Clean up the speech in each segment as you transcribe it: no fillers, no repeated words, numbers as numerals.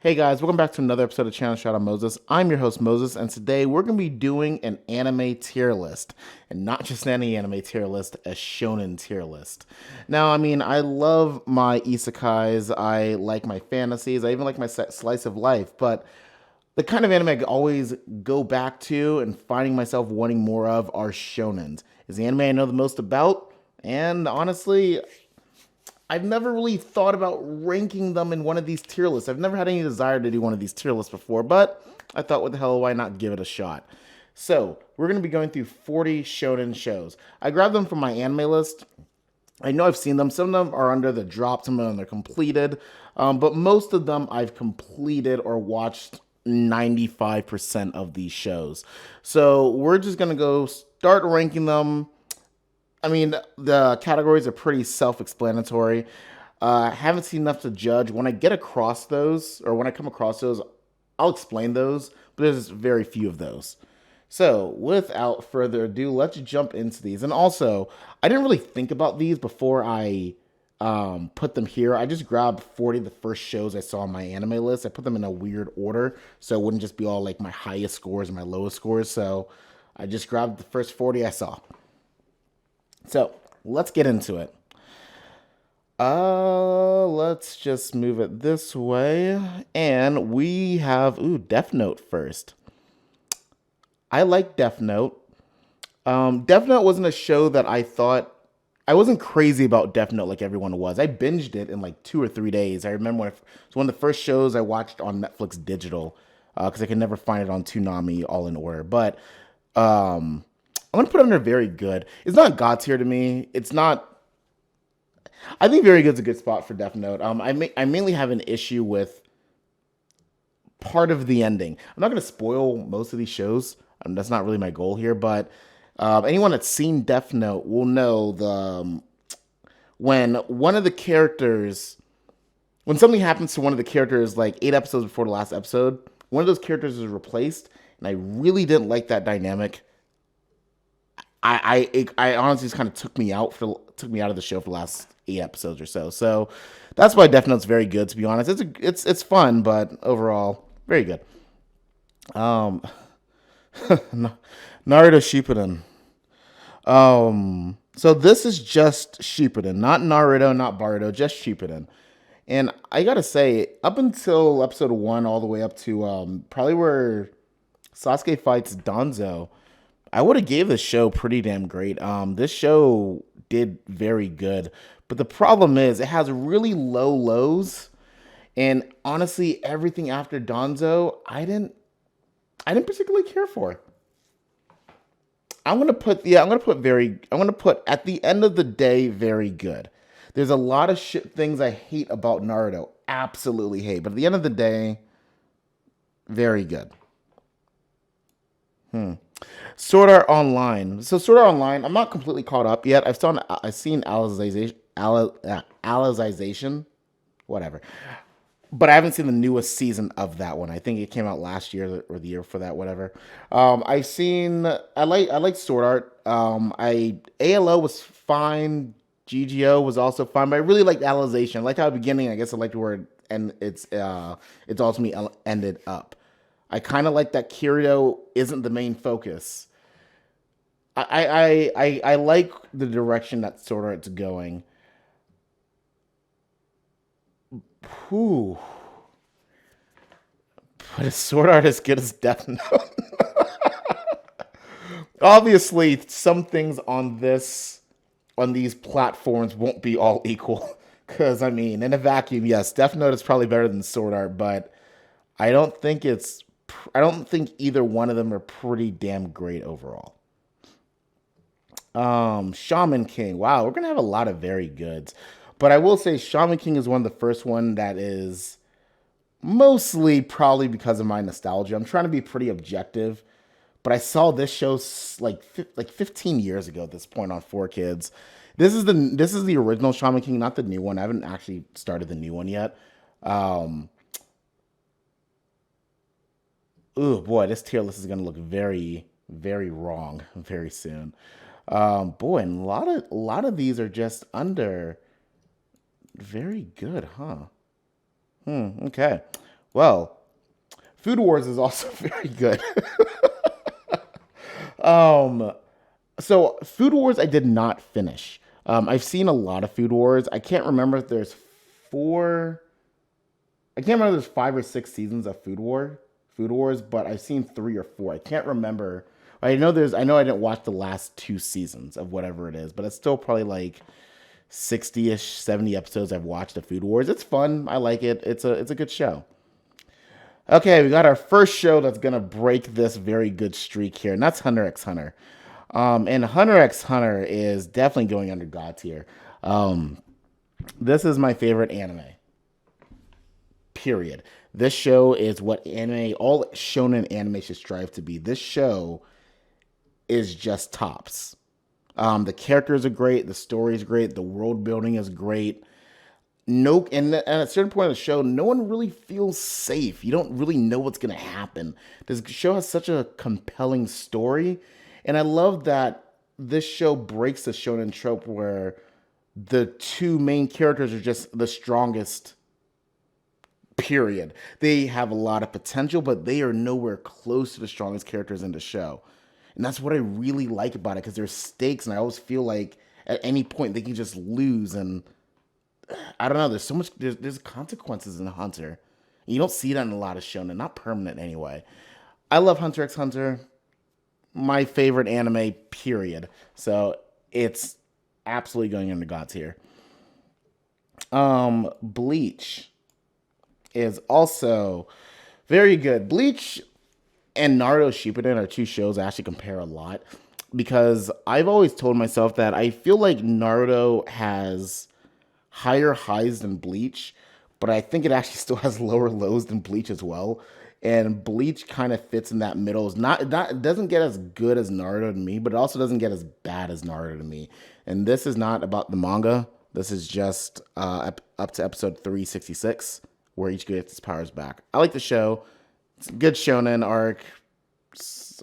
Hey guys, welcome back to another episode of Channel Shout Out Moses. I'm your host Moses, and today we're going to be doing an anime tier list. And not just any anime tier list, a shonen tier list. Now, I love my isekais, I like my fantasies, I even like my slice of life, but the kind of anime I always go back to and finding myself wanting more of are shonens. It's the anime I know the most about, and honestly, I've never really thought about ranking them in one of these tier lists. I've never had any desire to do one of these tier lists before, but I thought, what the hell, why not give it a shot? So, we're going to be going through 40 shonen shows. I grabbed them from my anime list. I know I've seen them. Some of them are under the drop, some of them are completed, but most of them I've completed or watched 95% of these shows. So, we're just going to go start ranking them. The categories are pretty self-explanatory. I haven't seen enough to judge. When I get across those, or when I come across those, I'll explain those, but there's very few of those. So, without further ado, let's jump into these. And also, I didn't really think about these before I put them here. I just grabbed 40 of the first shows I saw on my anime list. I put them in a weird order, so it wouldn't just be all like my highest scores and my lowest scores. So, I just grabbed the first 40 I saw. So, let's get into it. Let's just move it this way. And we have, Death Note first. I like Death Note. Death Note wasn't a show that I wasn't crazy about Death Note like everyone was. I binged it in like 2 or 3 days. I remember when it was one of the first shows I watched on Netflix Digital because I could never find it on Toonami all in order. But I'm gonna put it under very good. It's not God tier to me. It's not. I think very good is a good spot for Death Note. I mainly have an issue with part of the ending. I'm not gonna spoil most of these shows. That's not really my goal here. But anyone that's seen Death Note will know when one of the characters, when something happens to one of the characters, like 8 episodes before the last episode, one of those characters is replaced, and I really didn't like that dynamic. I honestly just kind of took me out of the show for the last 8 episodes or so. So that's why Death Note's very good. To be honest, it's fun, but overall very good. Um, Naruto Shippuden. So this is just Shippuden, not Naruto, not Baruto, just Shippuden. And I gotta say, up until episode 1, all the way up to probably where Sasuke fights Danzo, I would have gave this show pretty damn great. This show did very good, but the problem is it has really low lows, and honestly, everything after Danzo, I didn't particularly care for. I'm gonna put at the end of the day very good. There's a lot of things I hate about Naruto, absolutely hate, but at the end of the day, very good. Sword Art Online. So Sword Art Online, I'm not completely caught up yet. I've seen Alicization, whatever, but I haven't seen the newest season of that one. I think it came out last year or the year for that, whatever. I like Sword Art. I ALO was fine. Gigio was also fine, but I really liked Alicization. I liked how at the beginning, I guess I liked where it's ultimately ended up. I kind of like that Kirito isn't the main focus. I like the direction that Sword Art's going. Whew. But is Sword Art as good as Death Note? Obviously, some things on these platforms won't be all equal. Because in a vacuum, yes, Death Note is probably better than Sword Art, but I don't think it's. I don't think either one of them are pretty damn great overall. Shaman King. Wow, we're gonna have a lot of very goods. But I will say Shaman King is one of the first one that is mostly probably because of my nostalgia. I'm trying to be pretty objective, but I saw this show like 15 years ago at this point on 4Kids. This is the original Shaman King, not the new one. I haven't actually started the new one yet. Um, oh boy, this tier list is gonna look very, very wrong very soon. Boy, and a lot of these are just under very good, huh? Okay. Well, Food Wars is also very good. um, so Food Wars I did not finish. I've seen a lot of Food Wars. I can't remember if there's four. I can't remember if there's 5 or 6 seasons of Food Wars, but I've seen 3 or 4. I can't remember. I know there's. I know I didn't watch the last 2 seasons of whatever it is, but it's still probably like 60ish, 70 episodes I've watched of Food Wars. It's fun. I like it. It's a good show. Okay, we got our first show that's gonna break this very good streak here, and that's Hunter x Hunter. And Hunter x Hunter is definitely going under God tier. This is my favorite anime. Period. This show is what anime, all shonen anime should strive to be. This show is just tops. The characters are great, the story is great, the world building is great. No, and at a certain point of the show, no one really feels safe. You don't really know what's going to happen. This show has such a compelling story, and I love that this show breaks the shonen trope where the two main characters are just the strongest. Period. They have a lot of potential, but they are nowhere close to the strongest characters in the show, and that's what I really like about it because there's stakes, and I always feel like at any point they can just lose and I don't know. There's so much. There's consequences in Hunter. You don't see that in a lot of shonen. Not permanent anyway. I love Hunter x Hunter. My favorite anime. Period. So it's absolutely going into God tier. Bleach is also very good. Bleach and Naruto Shippuden are 2 shows I actually compare a lot because I've always told myself that I feel like Naruto has higher highs than Bleach, but I think it actually still has lower lows than Bleach as well. And Bleach kind of fits in that middle. It's not it doesn't get as good as Naruto to me, but it also doesn't get as bad as Naruto to me. And this is not about the manga. This is just up to episode 366, where each gets his powers back. I like the show. It's a good shonen arc.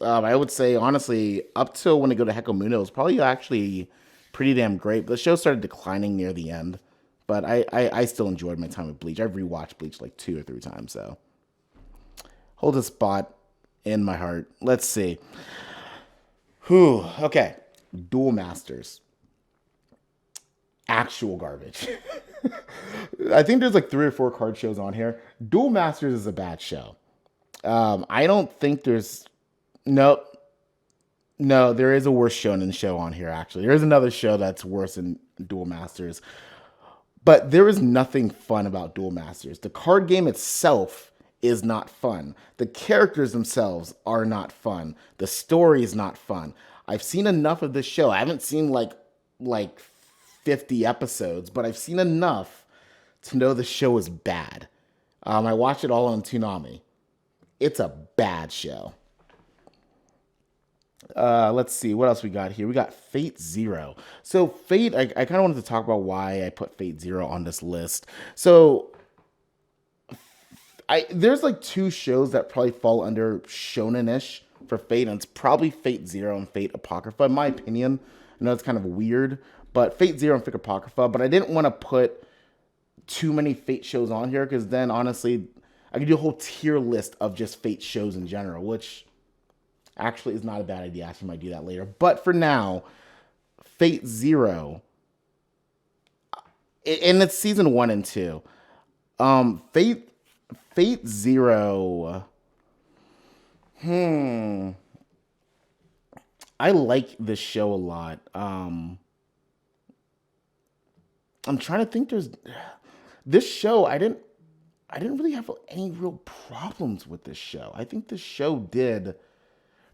I would say honestly, up till when they go to Hekamuno, it's probably actually pretty damn great. But the show started declining near the end. But I still enjoyed my time with Bleach. I've rewatched Bleach like 2 or 3 times, so hold a spot in my heart. Let's see. Whew. Okay. Duel Masters. Actual garbage. I think there's like 3 or 4 card shows on here. Duel Masters is a bad show. I don't think there's no. No, there is a worse shonen show on here, actually. There is another show that's worse than Duel Masters. But there is nothing fun about Duel Masters. The card game itself is not fun. The characters themselves are not fun. The story is not fun. I've seen enough of this show. I haven't seen like 50 episodes, but I've seen enough to know the show is bad. I watched it all on Toonami. It's a bad show. Let's see what else we got here. We got Fate Zero. So Fate, I kind of wanted to talk about why I put Fate Zero on this list. So there's like 2 shows that probably fall under shonen-ish for Fate, and it's probably Fate Zero and Fate Apocrypha, in my opinion. I know it's kind of weird, but Fate Zero and Fate Apocrypha. But I didn't want to put too many Fate shows on here because then honestly, I could do a whole tier list of just Fate shows in general, which actually is not a bad idea. I actually might do that later. But for now, Fate Zero, and it's season 1 and 2. Fate Zero. I like this show a lot. I'm trying to think. There's this show. I didn't really have any real problems with this show. I think this show did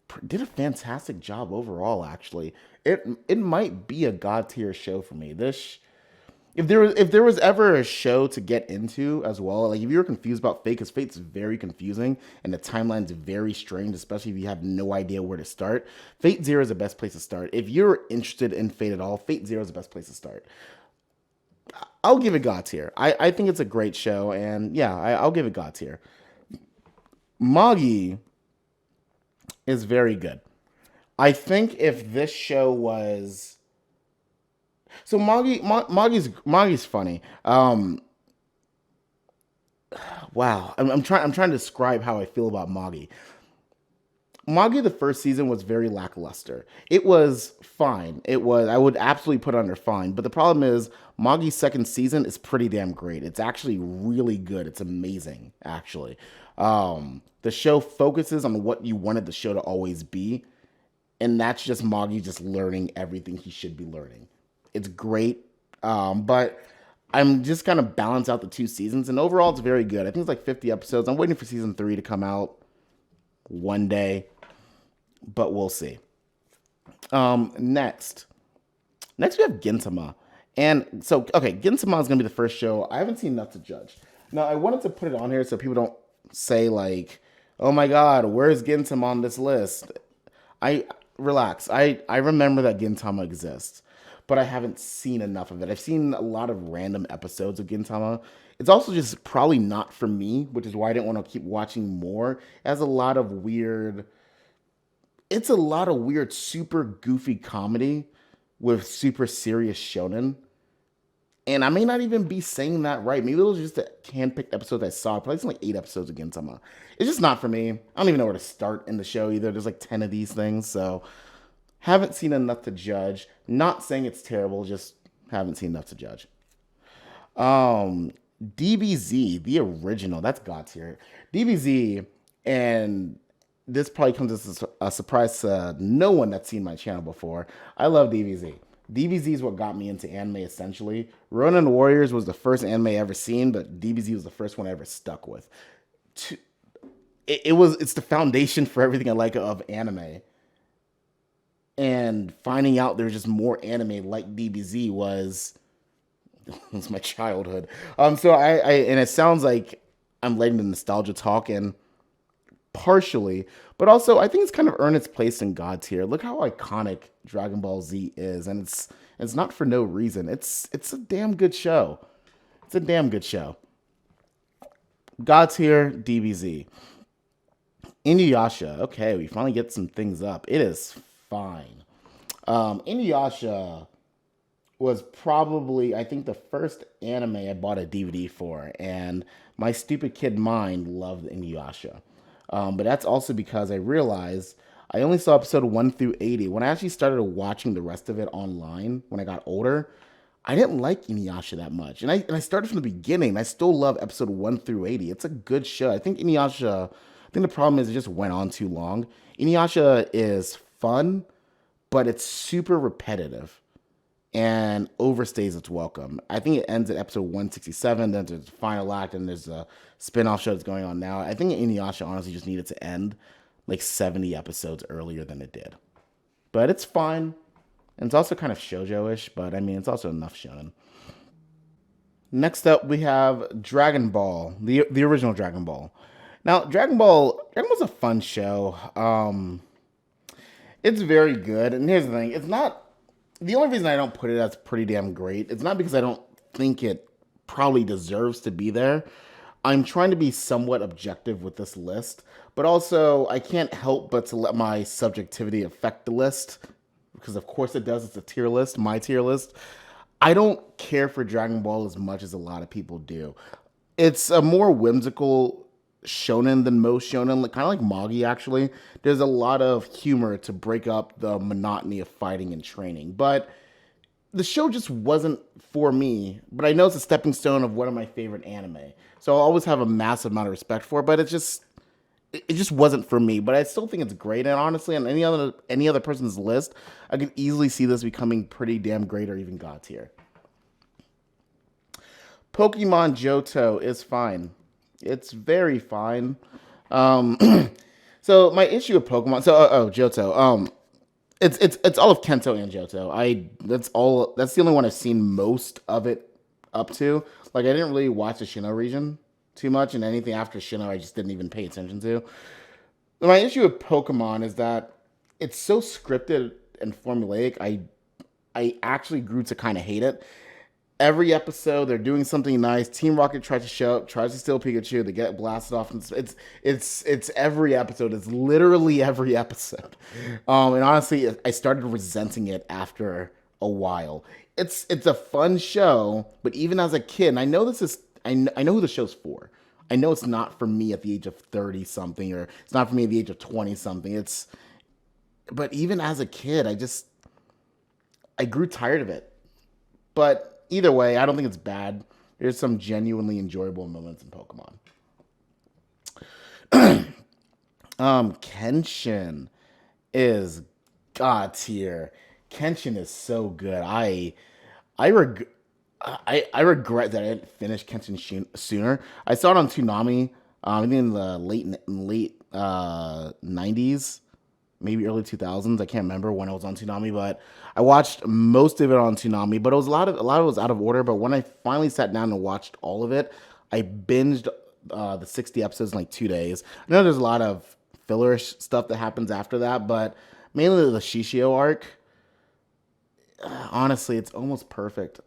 a fantastic job overall. Actually, it might be a god tier show for me. This if there was ever a show to get into as well, like if you were confused about Fate, because Fate's very confusing and the timeline's very strange, especially if you have no idea where to start. Fate Zero is the best place to start. If you're interested in Fate at all, Fate Zero is the best place to start. I'll give it god tier. I think it's a great show, and yeah, I'll give it god tier. Magi is very good. I think if this show was Magi's funny. wow. I'm trying to describe how I feel about Magi. Magi the first season was very lackluster. It was fine. It was I would absolutely put it under fine. But the problem is Magi's second season is pretty damn great. It's actually really good. It's amazing, actually. The show focuses on what you wanted the show to always be, and that's just Magi just learning everything he should be learning. It's great, but I'm just kind of balance out the two seasons, and overall it's very good. I think it's like 50 episodes. I'm waiting for season three to come out one day, but we'll see. Next, next we have Ginsuma, and so okay, Ginsuma is gonna be the first show. I haven't seen enough to judge. Now I wanted to put it on here so people don't say like, "Oh my God, where's Ginsuma on this list?" I relax. I remember that Gintama exists, but I haven't seen enough of it. I've seen a lot of random episodes of Gintama. It's also just probably not for me, which is why I didn't want to keep watching more. It has a lot of weird. It's a lot of weird, super goofy comedy with super serious shonen. And I may not even be saying that right. Maybe it was just a hand-picked episodes I saw. Probably some like 8 episodes again somehow. It's just not for me. I don't even know where to start in the show either. There's like 10 of these things, so haven't seen enough to judge. Not saying it's terrible, just haven't seen enough to judge. Um, DBZ, the original, that's God tier. DBZ, and this probably comes as a surprise to no one that's seen my channel before. I love DBZ. DBZ is what got me into anime essentially. Ronin Warriors was the first anime I ever seen, but DBZ was the first one I ever stuck with. It's the foundation for everything I like of anime. And finding out there's just more anime like DBZ was my childhood. So I and it sounds like I'm letting the nostalgia talk and partially, but also I think it's kind of earned its place in God tier. Look how iconic Dragon Ball Z is, and it's not for no reason. It's a damn good show. It's a damn good show. God tier, DBZ. Inuyasha. Okay, we finally get some things up. It is fine. Inuyasha was probably I think the first anime I bought a DVD for, and my stupid kid mind loved Inuyasha. But that's also because I realized I only saw episode 1 through 80. When I actually started watching the rest of it online when I got older, I didn't like Inuyasha that much. And I started from the beginning. I still love episode 1 through 80. It's a good show. I think the problem is it just went on too long. Inuyasha is fun, but it's super repetitive and overstays its welcome. I think it ends at episode 167, then there's the final act, and there's a spin-off show that's going on now. I think Inuyasha honestly just needed to end like 70 episodes earlier than it did. But it's fine. And it's also kind of shoujo-ish, but I mean, it's also enough shonen. Next up, we have Dragon Ball, the original Dragon Ball. Now, Dragon Ball's a fun show. It's very good, and here's the thing: it's not the only reason I don't put it as pretty damn great. It's not because I don't think it probably deserves to be there. I'm trying to be somewhat objective with this list, but also I can't help but to let my subjectivity affect the list because, of course, it does. It's a tier list, my tier list. I don't care for Dragon Ball as much as a lot of people do. It's a more whimsical shonen than most shonen, like, kind of like Magi actually. There's a lot of humor to break up the monotony of fighting and training, but the show just wasn't for me. But I know it's a stepping stone of one of my favorite anime, so I'll always have a massive amount of respect for it. But it just wasn't for me. But I still think it's great, and honestly, on any other person's list, I could easily see this becoming pretty damn great or even god tier. Pokemon Johto is fine. It's very fine. Um, so my issue with Pokemon, Johto. It's all of Kento and Johto. That's the only one I've seen most of it up to. Like I didn't really watch the Sinnoh region too much, and anything after Sinnoh I just didn't even pay attention to. My issue with Pokemon is that it's so scripted and formulaic. I actually grew to kind of hate it. Every episode they're doing something nice. Team Rocket tries to show up, tries to steal Pikachu. They get blasted off. And it's every episode. It's literally every episode. And honestly, I started resenting it after a while. It's a fun show, but even as a kid, and I know this is I know who the show's for. I know it's not for me at the age of 30 something, or it's not for me at the age of 20 something. But even as a kid, I grew tired of it. But either way, I don't think it's bad. There's some genuinely enjoyable moments in Pokemon. Kenshin is god tier. Kenshin is so good. I reg- I regret that I didn't finish Kenshin sooner. I saw it on Toonami, I think in the late 90s, maybe early 2000s. I can't remember when it was on Toonami, but I watched most of it on Toonami. But it was a lot of it was out of order. But when I finally sat down and watched all of it, I binged the 60 episodes in like 2 days. I know there's a lot of fillerish stuff that happens after that, but mainly the Shishio arc. Honestly, it's almost perfect.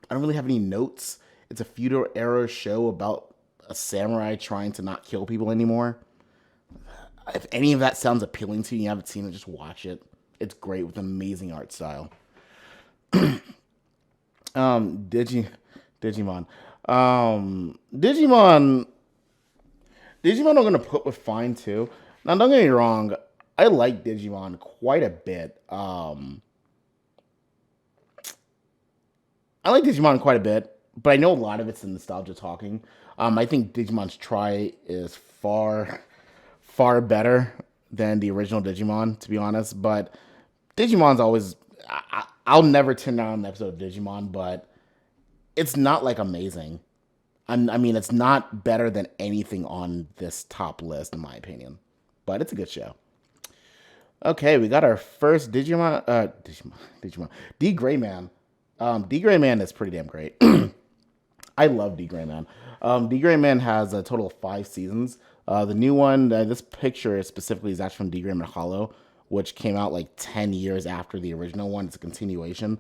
I don't really have any notes. It's a feudal era show about a samurai trying to not kill people anymore. If any of that sounds appealing to you and you haven't seen it, just watch it. It's great with an amazing art style. Um, Digi, Digimon. Digimon. Digimon I'm gonna put with fine too. Now don't get me wrong, I like Digimon quite a bit. I like Digimon quite a bit, but I know a lot of it's the nostalgia talking. I think Digimon's Try is far better than the original Digimon, to be honest. But Digimon's always. I'll never turn down an episode of Digimon, but it's not like amazing. I mean, it's not better than anything on this top list, in my opinion. But it's a good show. Okay, we got our first Digimon, D Gray Man. D Gray Man is pretty damn great. I love D Gray Man. D Gray Man has a total of 5 seasons. The new one, this picture specifically is actually from D Gray Man Hollow, which came out like 10 years after the original one. It's a continuation.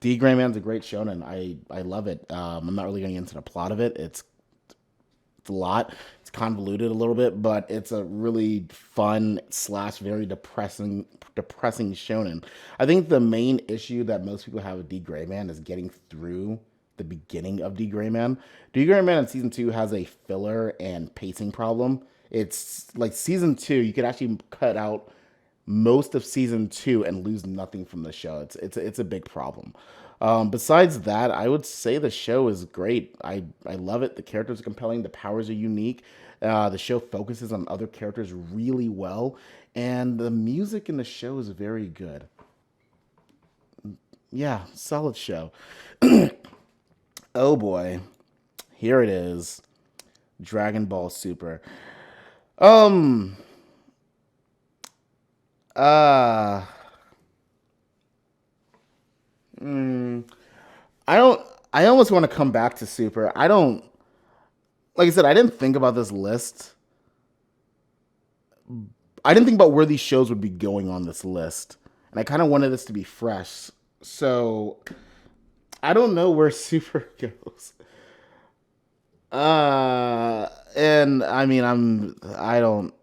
D Gray Man's a great shonen. I love it. I'm not really going to get into the plot of it. It's a lot. It's convoluted a little bit, but it's a really fun slash very depressing shonen. I think the main issue that most people have with D Gray Man is getting through the beginning of D Gray Man. D Gray Man in season two has a filler and pacing problem. It's like season two, you could actually cut out most of season two and lose nothing from the show. It's a big problem. Besides that, I would say the show is great. I love it. The characters are compelling. The powers are unique. The show focuses on other characters really well, and the music in the show is very good. Yeah, solid show. Oh boy, here it is. Dragon Ball Super. Um. Uh. mm, I don't. I almost want to come back to Super. I don't. Like I said, I didn't think about this list. I didn't think about where these shows would be going on this list, and I kind of wanted this to be fresh. So I don't know where Super goes. And I mean, I don't.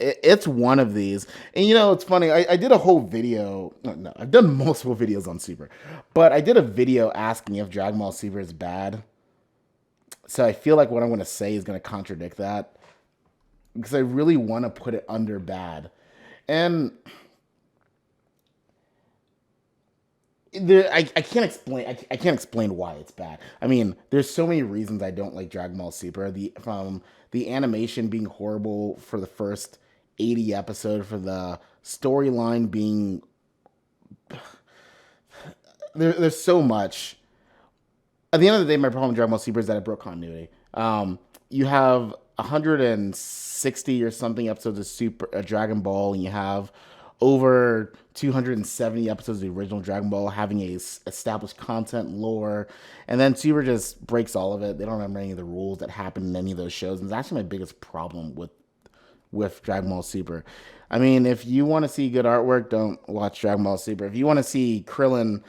It's one of these, and it's funny. I did a whole video. No, I've done multiple videos on Super, but I did a video asking if Dragon Ball Super is bad. So I feel like what I'm going to say is going to contradict that because I really want to put it under bad, and I can't explain. I can't explain why it's bad. I mean, there's so many reasons I don't like Dragon Ball Super. The from the animation being horrible for the first 80 episode, for the storyline being there's so much. At the end of the day, my problem with Dragon Ball Super is that it broke continuity. You have 160 or something episodes of Super Dragon Ball, and you have over 270 episodes of the original Dragon Ball having established content, lore, and then Super just breaks all of it. They don't remember any of the rules that happened in any of those shows, and it's actually my biggest problem with Dragon Ball Super. I mean, if you want to see good artwork, don't watch Dragon Ball Super. If you want to see Krillin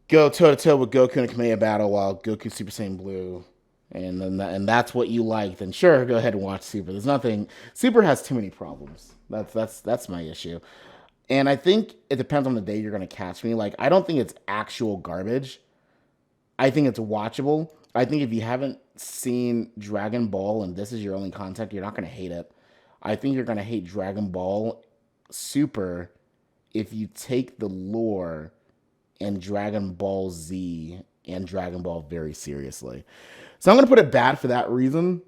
go toe to toe with Goku in a Kamehameha battle while Goku Super Saiyan Blue, and that's what you like, then sure, go ahead and watch Super. There's nothing. Super has too many problems. That's my issue, and I think it depends on the day you're gonna catch me. Like, I don't think it's actual garbage. I think it's watchable. I think if you haven't seen Dragon Ball and this is your only contact, you're not going to hate it. I think you're going to hate Dragon Ball Super if you take the lore and Dragon Ball Z and Dragon Ball very seriously. So I'm going to put it bad for that reason.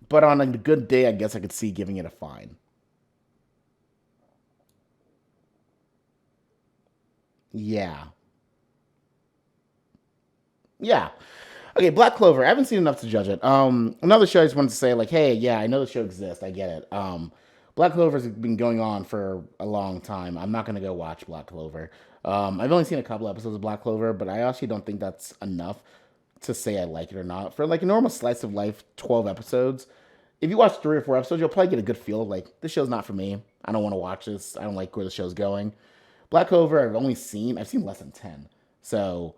But on a good day, I guess I could see giving it a fine. Yeah. Yeah. Okay, Black Clover. I haven't seen enough to judge it. Another show I just wanted to say, like, hey, yeah, I know the show exists. I get it. Black Clover's been going on for a long time. I'm not gonna go watch Black Clover. I've only seen a couple episodes of Black Clover, but I actually don't think that's enough to say I like it or not. For like a normal slice of life, 12 episodes. If you watch 3 or 4 episodes, you'll probably get a good feel of like this show's not for me. I don't want to watch this. I don't like where the show's going. Black Clover, I've seen less than 10. So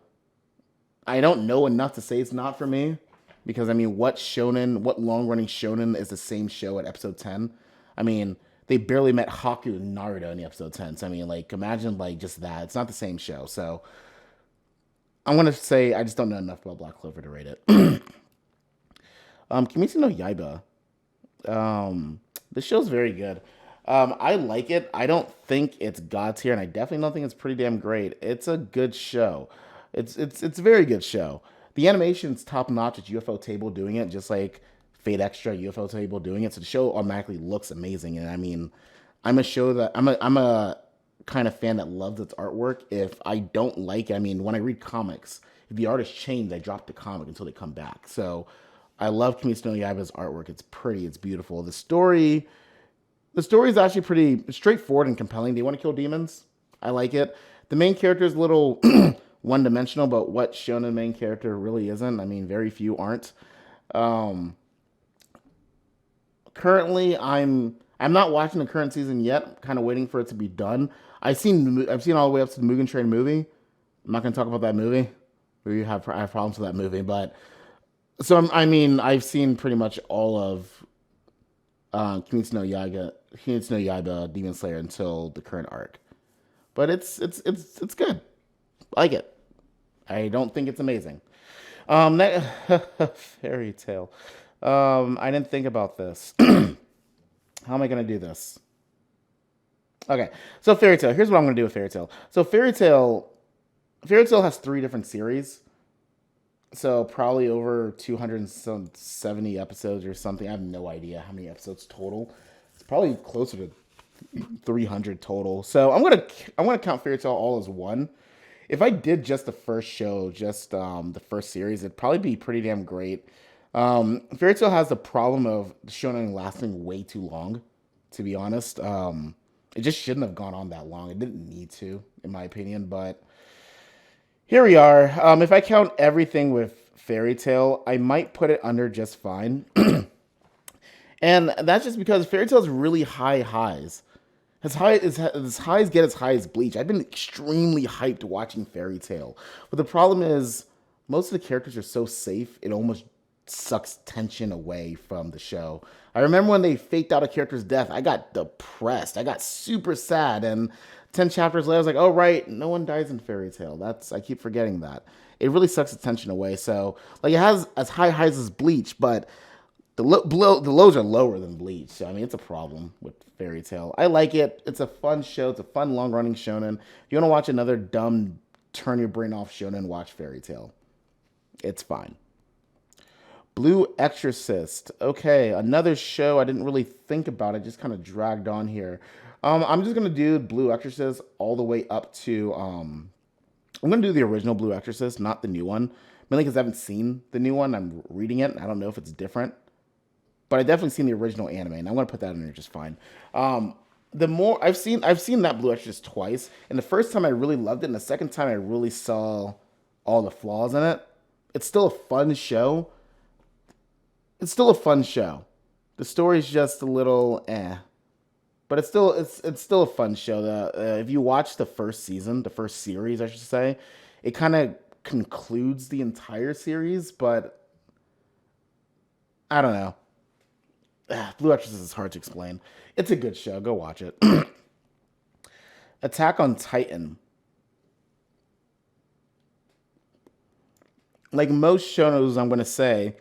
I don't know enough to say it's not for me because I mean, what long running shonen is the same show at episode 10? I mean, they barely met Haku and Naruto in the episode 10. So I mean, like, imagine like just that. It's not the same show. So I'm gonna say I just don't know enough about Black Clover to rate it. Kimetsu no Yaiba. This show's very good. I like it. I don't think it's God tier, and I definitely don't think it's pretty damn great. It's a good show. It's a very good show. The animation's top notch. It's UFO Table doing it, just like Fate Extra UFO Table doing it. So the show automatically looks amazing. And I mean, I'm a kind of fan that loves its artwork. If I don't like it, I mean, when I read comics, if the artist changes, I drop the comic until they come back. So I love Kimetsu no Yaiba's artwork. It's pretty. It's beautiful. The story is actually pretty straightforward and compelling. They want to kill demons. I like it. The main character is a little one dimensional, but what shonen main character really isn't. I mean, very few aren't. Um, Currently, I'm not watching the current season yet. I'm kind of waiting for it to be done. I've seen all the way up to the Mugen Train movie. I'm not going to talk about that movie. I have problems with that movie, but so I mean, I've seen pretty much all of Kimetsu no Yaiba, Demon Slayer until the current arc. But it's good. I like it. I don't think it's amazing. That fairy tale. I didn't think about this. How am I gonna do this? Okay, so fairy tale. Here's what I'm gonna do with fairy tale. So fairy tale has 3 different series. So probably over 270 episodes or something. I have no idea how many episodes total. It's probably closer to 300 total. So I'm gonna count Fairy Tail all as one. If I did just the first show, just the first series, it'd probably be pretty damn great. Fairy Tail has the problem of the shonen lasting way too long. To be honest, it just shouldn't have gone on that long. It didn't need to, in my opinion. But here we are. If I count everything with Fairy Tail, I might put it under just fine. And that's just because Fairy Tail's really high highs. As highs get as high as Bleach. I've been extremely hyped watching Fairy Tail. But the problem is, most of the characters are so safe, it almost sucks tension away from the show. I remember when they faked out a character's death, I got depressed. I got super sad. And 10 chapters later, I was like, oh, right, no one dies in Fairy Tail. I keep forgetting that. It really sucks the tension away. So, like, it has as high highs as Bleach, but the lows are lower than Bleach. So, I mean, it's a problem with Fairy Tail. I like it. It's a fun show. It's a fun, long-running shonen. If you want to watch another dumb, turn your brain off shonen, watch Fairy Tail. It's fine. Blue Exorcist. Okay, another show I didn't really think about. I just kind of dragged on here. I'm just gonna do Blue Exorcist all the way up to. I'm gonna do the original Blue Exorcist, not the new one, mainly because I haven't seen the new one. I'm reading it. And I don't know if it's different, but I definitely seen the original anime, and I'm gonna put that in there just fine. The more I've seen that Blue Exorcist twice, and the first time I really loved it, and the second time I really saw all the flaws in it. It's still a fun show. The story's just a little but it's still a fun show. If you watch the first season, the first series, I should say, it kind of concludes the entire series. But I don't know. Blue Exorcist is hard to explain. It's a good show. Go watch it. Attack on Titan. like most shows, I'm gonna say,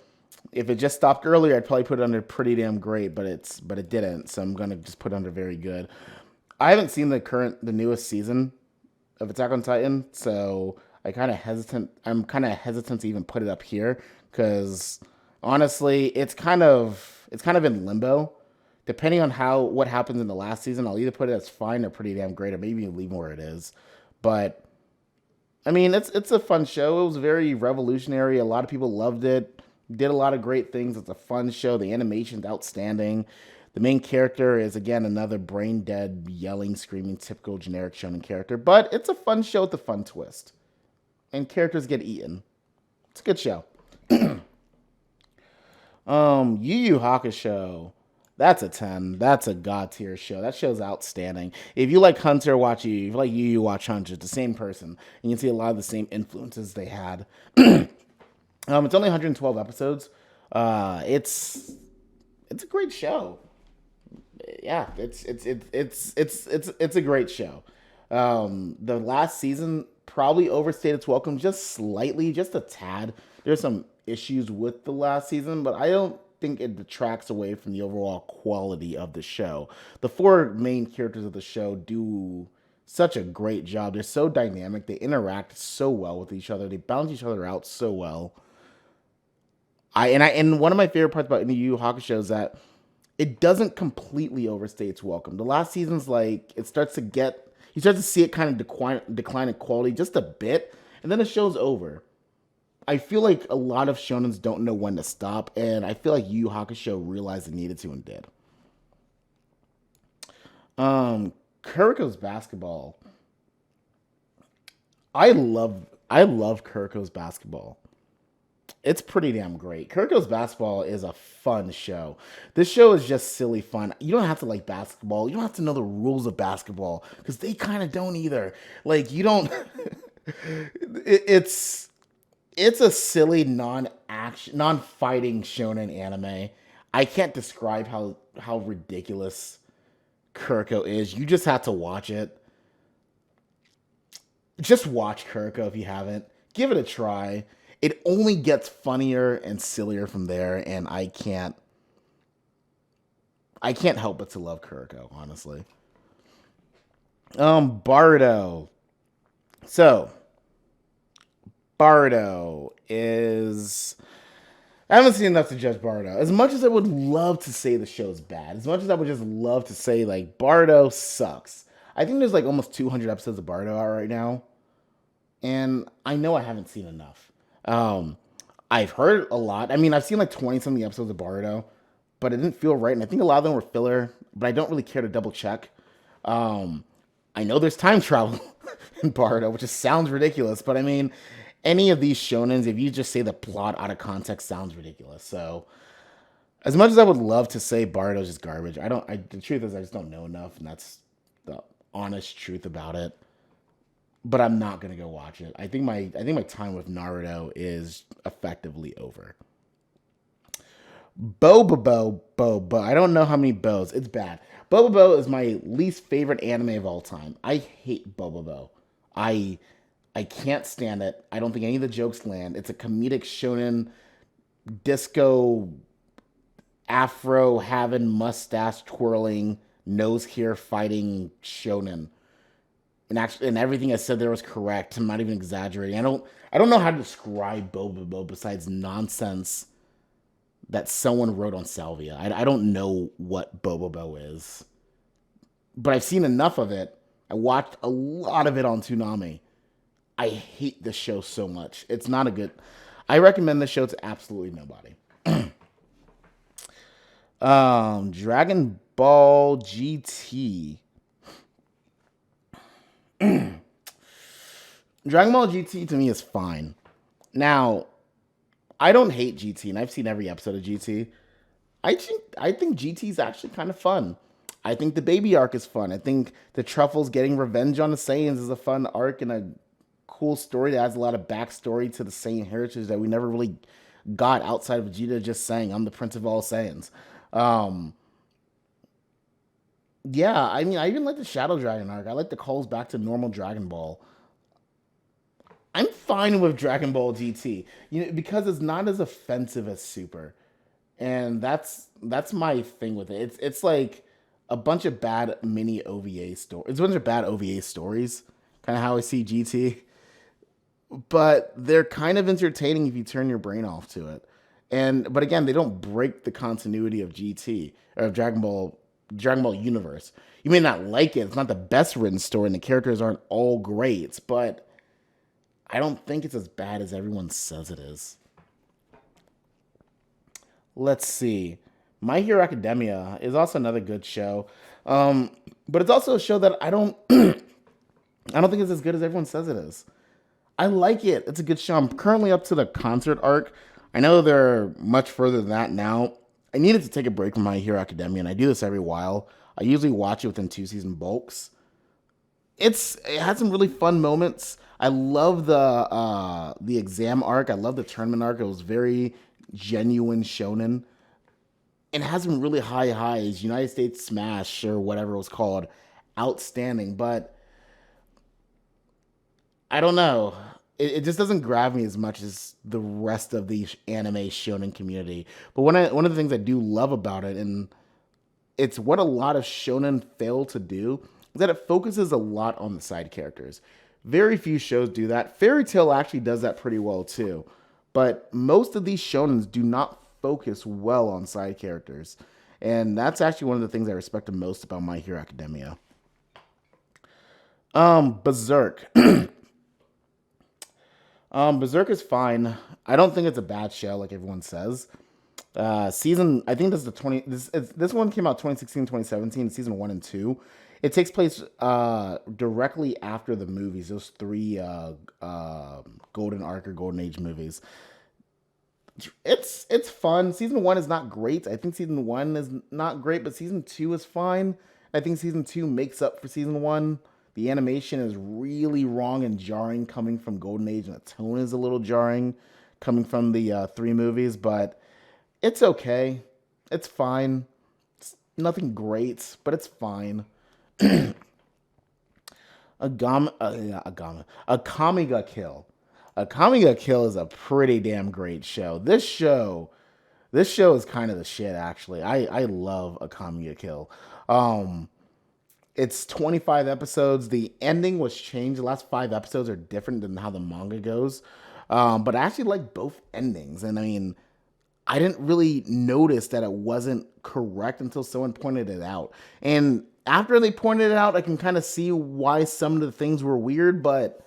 if it just stopped earlier, I'd probably put it under pretty damn great, but it didn't, so I'm gonna just put it under very good. I haven't seen the newest season of Attack on Titan, so I'm kind of hesitant to even put it up here because honestly, it's kind of in limbo. Depending on how what happens in the last season, I'll either put it as fine or pretty damn great, or maybe leave it where it is. But I mean, it's a fun show. It was very revolutionary. A lot of people loved it. Did a lot of great things. It's a fun show. The animation's outstanding. The main character is again another brain dead, yelling, screaming, typical generic shonen character. But it's a fun show with a fun twist, and characters get eaten. It's a good show. Yu Yu Hakusho. That's a 10. That's a god tier show. That show's outstanding. If you like Hunter, watch Yu Yu. If you like Yu Yu, watch Hunter. It's the same person. And you can see a lot of the same influences they had. It's only 112 episodes. It's a great show. Yeah, it's a great show. The last season probably overstayed its welcome just slightly, just a tad. There's some issues with the last season, but I don't think it detracts away from the overall quality of the show. The four main characters of the show do such a great job. They're so dynamic. They interact so well with each other. They balance each other out so well. And one of my favorite parts about Yu Yu Hakusho is that it doesn't completely overstay its welcome. The last season's like it starts to get you start to see it kind of decline in quality just a bit, and then the show's over. I feel like a lot of shonens don't know when to stop, and I feel like Yu Yu Hakusho realized it needed to and did. Kuriko's basketball. I love Kuriko's basketball. It's pretty damn great. Kuriko's basketball is a fun show. This show is just silly fun. You don't have to like basketball. You don't have to know the rules of basketball because they kind of don't either. Like you don't. It's a silly non-action, non-fighting shonen anime. I can't describe how ridiculous Kuriko is. You just have to watch it. Just watch Kuriko if you haven't. Give it a try. It only gets funnier and sillier from there, and I can't help but to love Kuriko, honestly. Bardo. So, Bardo is. I haven't seen enough to judge Bardo. As much as I would love to say the show's bad, as much as I would just love to say, like, Bardo sucks. I think there's, like, almost 200 episodes of Bardo out right now. And I know I haven't seen enough. Um, I've heard a lot. I mean, I've seen, like, 20 something episodes of Bardo, but it didn't feel right. And I think a lot of them were filler, but I don't really care to double check. Um, I know there's time travel in Bardo, which just sounds ridiculous, but I mean, any of these shonens, if you just say the plot out of context, sounds ridiculous. So, as much as I would love to say Bardo's just garbage, I don't. The truth is, I just don't know enough, and that's the honest truth about it. But I'm not gonna go watch it. I think my time with Naruto is effectively over. Bobo. I don't know how many bows. It's bad. Bobo is my least favorite anime of all time. I hate Bobo. I I can't stand it. I don't think any of the jokes land. It's a comedic shonen disco afro having mustache twirling nose hair fighting shonen. And actually, and everything I said there was correct. I'm not even exaggerating. I don't know how to describe Bobobo besides nonsense that someone wrote on Salvia. I don't know what Bobobo is, but I've seen enough of it. I watched a lot of it on Toonami. I hate this show so much. It's not a good. I recommend this show to absolutely nobody. Dragon Ball GT. Dragon Ball GT to me is fine. Now, I don't hate GT, and I've seen every episode of GT. I think GT is actually kind of fun. I think the baby arc is fun. I think the Truffles getting revenge on the Saiyans is a fun arc and a cool story that adds a lot of backstory to the Saiyan heritage that we never really got outside of Vegeta just saying, "I'm the Prince of all Saiyans." Um, yeah, I mean, I even like the Shadow Dragon arc. I like the calls back to normal Dragon Ball. I'm fine with Dragon Ball GT, because it's not as offensive as Super, and that's my thing with it. It's like a bunch of bad mini OVA stories. It's a bunch of bad OVA stories, kind of how I see GT, but they're kind of entertaining if you turn your brain off to it. But again, they don't break the continuity of GT or of Dragon Ball universe. You may not like it; it's not the best written story, and the characters aren't all great, but I don't think it's as bad as everyone says it is. Let's see. My Hero Academia is also another good show, but it's also a show that I don't I don't think it's as good as everyone says it is. I like it. It's a good show. I'm currently up to the concert arc. I know they're much further than that now. I needed to take a break from My Hero Academia, and I do this every while. I usually watch it within 2 season bulks. It had some really fun moments. I love the exam arc. I love the tournament arc. It was very genuine shonen. It has some really high highs. United States Smash or whatever it was called, outstanding. But I don't know. It just doesn't grab me as much as the rest of the anime shonen community. But one of the things I do love about it, and it's what a lot of shonen fail to do, is that it focuses a lot on the side characters. Very few shows do that. Fairy Tail actually does that pretty well too. But most of these shonens do not focus well on side characters. And that's actually one of the things I respect the most about My Hero Academia. Berserk. Berserk is fine. I don't think it's a bad show like everyone says. I think this is the 20 this one came out 2016, 2017, season 1 and 2. It takes place directly after the movies, those three Golden Arc or Golden Age movies. It's fun. Season 1 is not great. I think season 1 is not great, but season 2 is fine. I think season 2 makes up for season 1. The animation is really wrong and jarring coming from Golden Age, and the tone is a little jarring coming from the three movies, but it's okay. It's fine. It's nothing great, but it's fine. A Kamiga Kill. A Kamiga Kill is a pretty damn great show. This show is kind of the shit. Actually, I love a Kamiga Kill. Um, it's 25 episodes. The ending was changed. The last 5 episodes are different than how the manga goes. But I actually like both endings, and I mean, I didn't really notice that it wasn't correct until someone pointed it out. And after they pointed it out, I can kind of see why some of the things were weird, but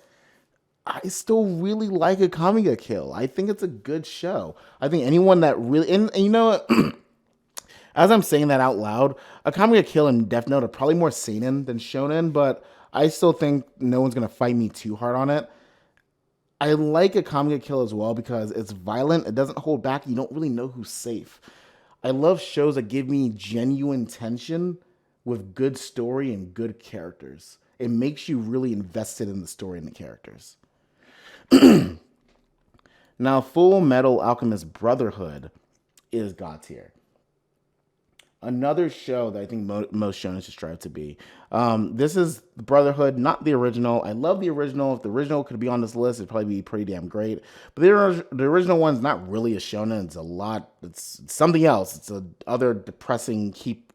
I still really like a Kamiga Kill. I think it's a good show. I think anyone that really and you know what? As I'm saying that out loud, a Kamiga Kill and Death Note are probably more seinen than shonen, but I still think no one's gonna fight me too hard on it. I like a Kamiga Kill as well because it's violent. It doesn't hold back. You don't really know who's safe. I love shows that give me genuine tension with good story and good characters. It makes you really invested in the story and the characters. Now, Full Metal Alchemist Brotherhood is God tier. Another show that I think most shonen should strive to be. This is Brotherhood, not the original. I love the original. If the original could be on this list, it'd probably be pretty damn great. But the original one's not really a shonen. It's a lot. It's something else. It's a other depressing keep,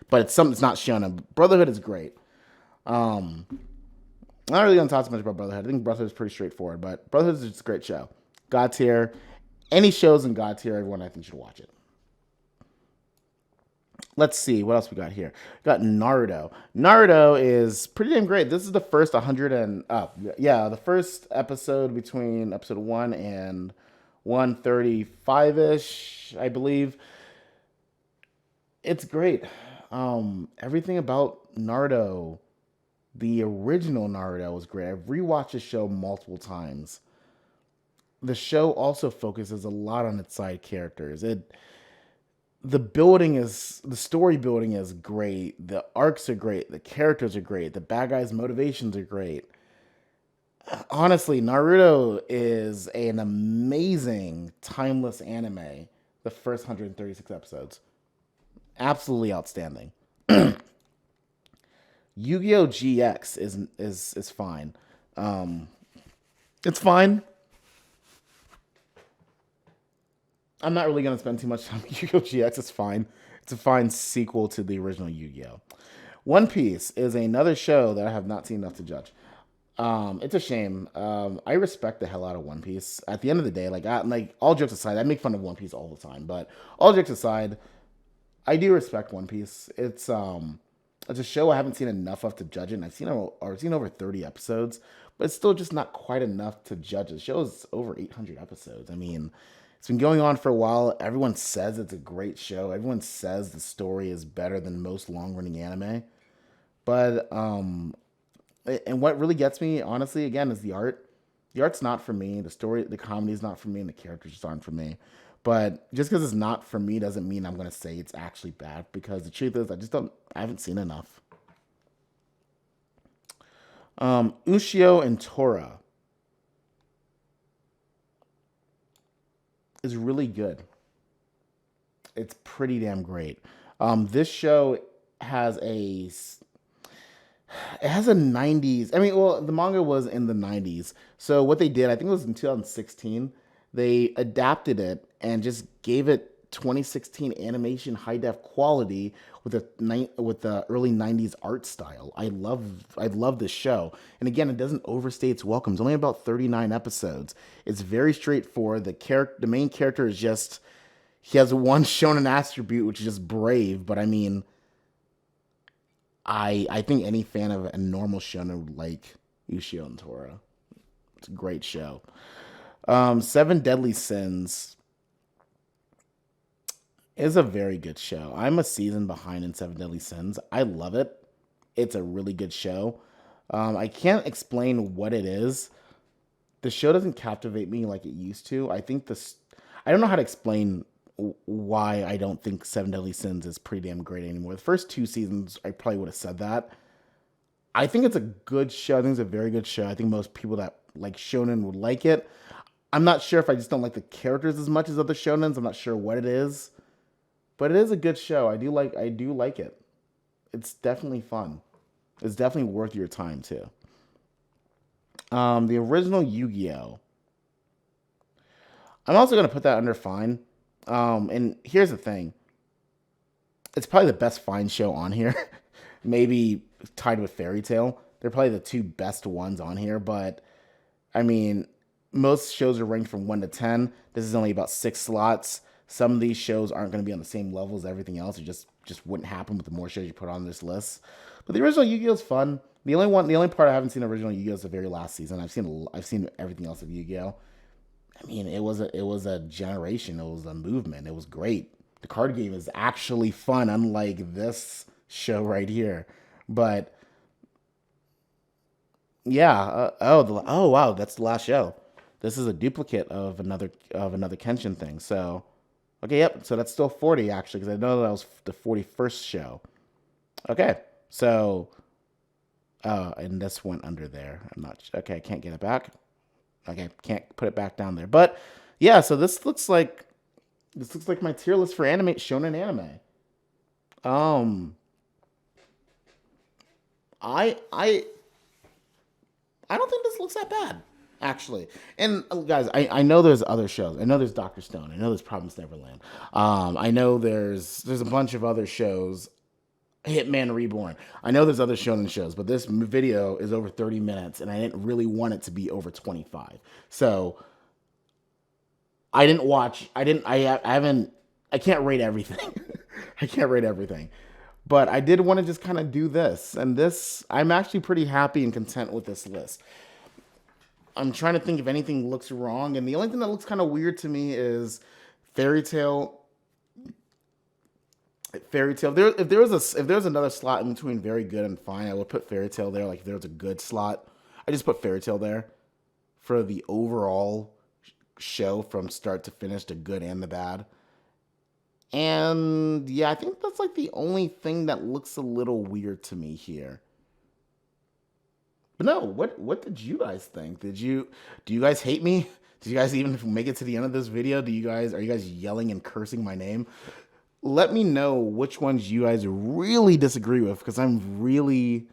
but it's something. It's not shonen. Brotherhood is great. I'm not really gonna talk too much about Brotherhood. I think Brotherhood is pretty straightforward, but Brotherhood is just a great show. God tier. Any shows in God tier, everyone I think should watch it. Let's see what else we got here. We got Naruto. Naruto is pretty damn great. This is the first 100 and yeah, the first episode between episode 1 and 135 ish, I believe. It's great. Everything about Naruto, the original Naruto, was great. I've rewatched the show multiple times. The show also focuses a lot on its side characters. The story building is great. The arcs are great. The characters are great. The bad guys' motivations are great. Honestly, Naruto is an amazing, timeless anime. The first 136 episodes, absolutely outstanding. Yu-Gi-Oh GX is fine. Um, It's fine. I'm not really going to spend too much time on Yu-Gi-Oh! GX. It's fine. It's a fine sequel to the original Yu-Gi-Oh! One Piece is another show that I have not seen enough to judge. It's a shame. I respect the hell out of One Piece. At the end of the day, like all jokes aside, I make fun of One Piece all the time. But all jokes aside, I do respect One Piece. It's a show I haven't seen enough of to judge it. And I've seen over 30 episodes, but it's still just not quite enough to judge it. The show is over 800 episodes. I mean, it's been going on for a while. Everyone says it's a great show. Everyone says the story is better than most long-running anime. But and what really gets me, honestly, again, is the art. The art's not for me. The story, the comedy is not for me, and the characters just aren't for me. But just because it's not for me doesn't mean I'm gonna say it's actually bad. Because the truth is, I haven't seen enough. Ushio and Torah is really good. It's pretty damn great. This show has a it has a 90s. I mean, well, the manga was in the 90s. So what they did, I think it was in 2016, they adapted it and just gave it 2016 animation high def quality with the early 90s art style. I love this show. And again, it doesn't overstay its welcome. It's only about 39 episodes. It's very straightforward. The main character is just he has one shonen attribute, which is just brave, but I mean, I think any fan of a normal shonen would like Ushio and Torah. It's a great show. Seven Deadly Sins is a very good show. I'm a season behind in Seven Deadly Sins. I love it. It's a really good show. I can't explain what it is. The show doesn't captivate me like it used to. I don't know how to explain why I don't think Seven Deadly Sins is pretty damn great anymore. The first two seasons, I probably would have said that. I think it's a good show. I think it's a very good show. I think most people that like shonen would like it. I'm not sure if I just don't like the characters as much as other shonens. I'm not sure what it is, but it is a good show. I do like it. It's definitely fun. It's definitely worth your time too. The original Yu-Gi-Oh. I'm also gonna put that under fine. And here's the thing. It's probably the best fine show on here. Maybe tied with Fairy Tail. They're probably the two best ones on here, but I mean, most shows are ranked from 1 to 10. This is only about 6 slots. Some of these shows aren't going to be on the same level as everything else. It just wouldn't happen with the more shows you put on this list. But the original Yu-Gi-Oh is fun. The only part I haven't seen original Yu-Gi-Oh is the very last season. I've seen everything else of Yu-Gi-Oh. I mean, it was a generation. It was a movement. It was great. The card game is actually fun, unlike this show right here. But yeah. Oh wow, that's the last show. This is a duplicate of another Kenshin thing. So okay, yep. So that's still 40 actually, because I know that was the 41st show. Okay, so and this went under there. Okay. I can't get it back. Okay, can't put it back down there. But yeah, so this looks like my tier list for anime shonen anime. Um, I I I don't think this looks that bad, actually. And guys, I know there's other shows. I know there's Doctor Stone. I know there's Promised Neverland. I know there's a bunch of other shows. Hitman Reborn. I know there's other shonen shows, but this video is over 30 minutes, and I didn't really want it to be over 25. So I didn't watch. I haven't. I can't rate everything. I can't rate everything. But I did want to just kind of do this, and this I'm actually pretty happy and content with this list. I'm trying to think if anything looks wrong, and the only thing that looks kind of weird to me is Fairy Tail. Fairy Tail. If there was another slot in between very good and fine, I would put Fairy Tail there. Like if there was a good slot, I just put Fairy Tail there for the overall show from start to finish, the good and the bad. And yeah, I think that's like the only thing that looks a little weird to me here. But no, what did you guys think? Do you guys hate me? Did you guys even make it to the end of this video? Are you guys yelling and cursing my name? Let me know which ones you guys really disagree with, because I'm really,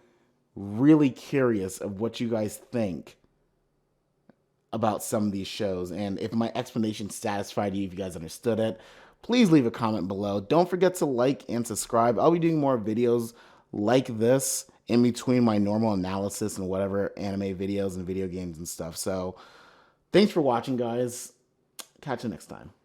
really curious of what you guys think about some of these shows. And if my explanation satisfied you, if you guys understood it, please leave a comment below. Don't forget to like and subscribe. I'll be doing more videos like this in between my normal analysis and whatever anime videos and video games and stuff. So thanks for watching, guys. Catch you next time.